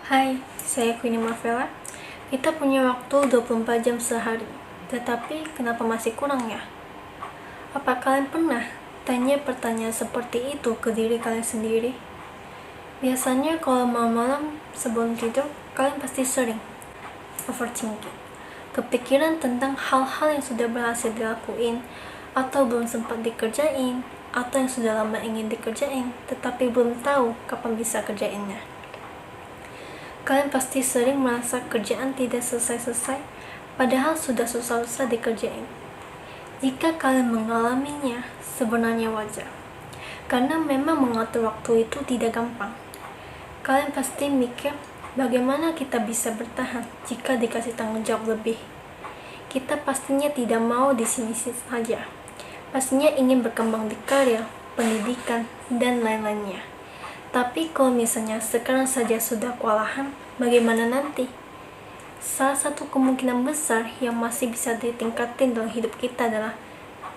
Hai, saya Queenie Marvella. Kita punya waktu 24 jam sehari, tetapi kenapa masih kurang ya? Apa kalian pernah tanya pertanyaan seperti itu ke diri kalian sendiri? Biasanya kalau malam sebelum tidur, kalian pasti sering overthinking. Kepikiran tentang hal-hal yang sudah berhasil dilakuin, atau belum sempat dikerjain, atau yang sudah lama ingin dikerjain, tetapi belum tahu kapan bisa kerjainnya. Kalian pasti sering merasa kerjaan tidak selesai-selesai, padahal sudah susah-susah dikerjain. Jika kalian mengalaminya, sebenarnya wajar. Karena memang mengatur waktu itu tidak gampang. Kalian pasti mikir, bagaimana kita bisa bertahan jika dikasih tanggung jawab lebih? Kita pastinya tidak mau di sini saja. Pastinya ingin berkembang di karir, pendidikan, dan lain-lainnya. Tapi kalau misalnya sekarang saja sudah kewalahan, bagaimana nanti? Salah satu kemungkinan besar yang masih bisa ditingkatin dalam hidup kita adalah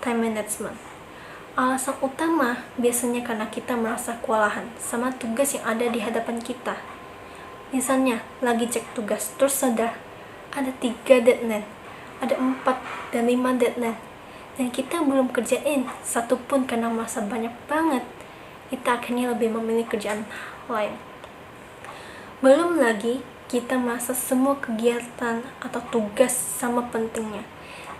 time management. Alasan utama biasanya karena kita merasa kewalahan sama tugas yang ada di hadapan kita. Misalnya, lagi cek tugas, terus sadar, ada 3 deadline, ada 4 dan 5 deadline, dan kita belum kerjain satu pun karena merasa banyak banget. Kita akhirnya lebih memilih kerjaan lain. Belum lagi kita merasa semua kegiatan atau tugas sama pentingnya,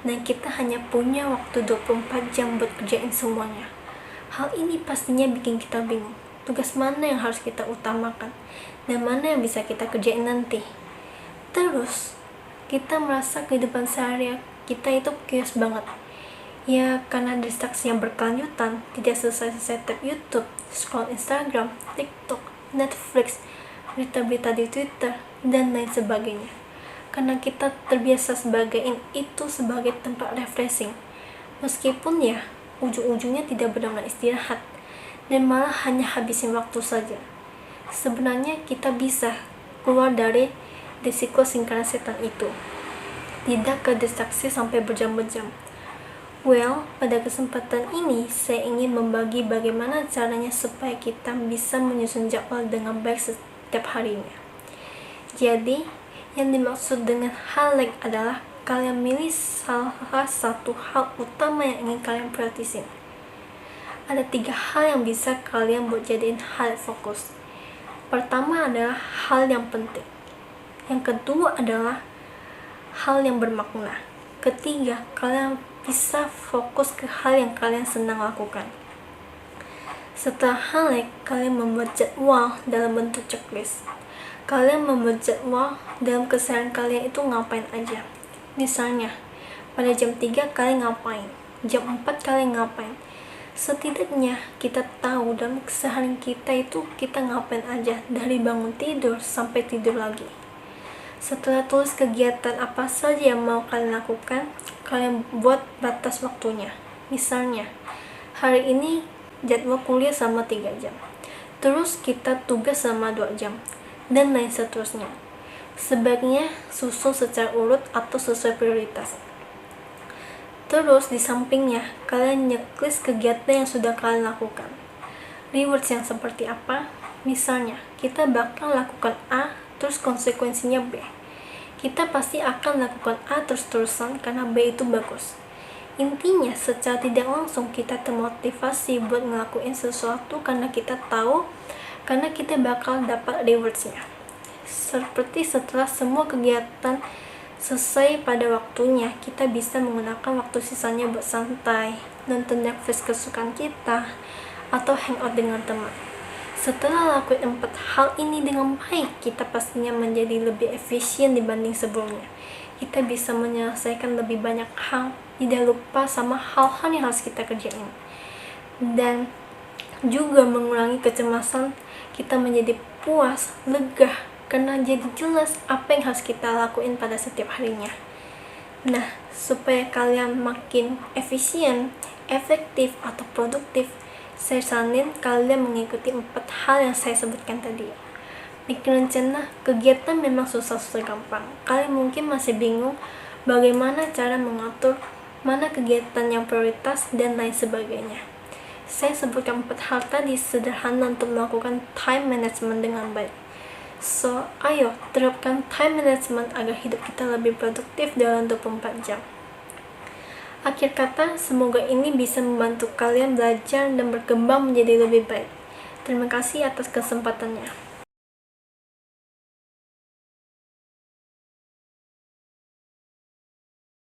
dan kita hanya punya waktu 24 jam buat kerjain semuanya. Hal ini pastinya bikin kita bingung, tugas mana yang harus kita utamakan, dan mana yang bisa kita kerjain nanti. Terus, kita merasa kehidupan sehari kita itu chaos banget. Ya, karena distraksi yang berkelanjutan, tidak selesai-selesai tab YouTube, scroll Instagram, TikTok, Netflix, berita-berita di Twitter, dan lain sebagainya. Karena kita terbiasa itu sebagai tempat refreshing. Meskipun ya, ujung-ujungnya tidak benar-benar istirahat, dan malah hanya habisin waktu saja. Sebenarnya kita bisa keluar dari siklus lingkaran setan itu. Tidak ke distraksi sampai berjam-jam. Well, pada kesempatan ini saya ingin membagi bagaimana caranya supaya kita bisa menyusun jadwal dengan baik setiap harinya. Jadi, yang dimaksud dengan hal lain adalah kalian milih salah satu hal utama yang ingin kalian prioritisin. Ada 3 hal yang bisa kalian buat jadiin hal fokus. Pertama adalah hal yang penting. Yang kedua adalah hal yang bermakna. Ketiga, kalian bisa fokus ke hal yang kalian senang lakukan. Setelah hal lain, kalian membuat jadwal dalam bentuk checklist. Kalian membuat jadwal dalam keseharian kalian itu ngapain aja. Misalnya, pada jam 3 kalian ngapain, jam 4 kalian ngapain. Setidaknya kita tahu dalam keseharian kita itu kita ngapain aja, dari bangun tidur sampai tidur lagi. Setelah tulis kegiatan apa saja yang mau kalian lakukan, kalian buat batas waktunya. Misalnya, hari ini jadwal kuliah selama 3 jam. Terus kita tugas selama 2 jam. Dan lain seterusnya. Sebaiknya susun secara urut atau sesuai prioritas. Terus di sampingnya, kalian checklist kegiatan yang sudah kalian lakukan. Rewards yang seperti apa? Misalnya, kita bakal lakukan A, terus konsekuensinya B. Kita pasti akan lakukan A terus-terusan karena B itu bagus. Intinya, secara tidak langsung kita termotivasi buat ngelakuin sesuatu karena kita tahu, karena kita bakal dapat rewards-nya. Seperti setelah semua kegiatan selesai pada waktunya, kita bisa menggunakan waktu sisanya buat santai, nonton Netflix kesukaan kita, atau hangout dengan teman. Setelah lakuin 4 hal ini dengan baik, kita pastinya menjadi lebih efisien dibanding sebelumnya. Kita bisa menyelesaikan lebih banyak hal, tidak lupa sama hal-hal yang harus kita kerjain. Dan juga mengurangi kecemasan, kita menjadi puas, lega, karena jadi jelas apa yang harus kita lakuin pada setiap harinya. Nah, supaya kalian makin efisien, efektif, atau produktif, saya saranin kalian mengikuti 4 hal yang saya sebutkan tadi. Bikin rencana kegiatan memang susah-susah gampang. Kalian mungkin masih bingung bagaimana cara mengatur mana kegiatan yang prioritas dan lain sebagainya. Saya sebutkan 4 hal tadi sederhana untuk melakukan time management dengan baik. So, ayo terapkan time management agar hidup kita lebih produktif dalam 24 jam. Akhir kata, semoga ini bisa membantu kalian belajar dan berkembang menjadi lebih baik. Terima kasih atas kesempatannya.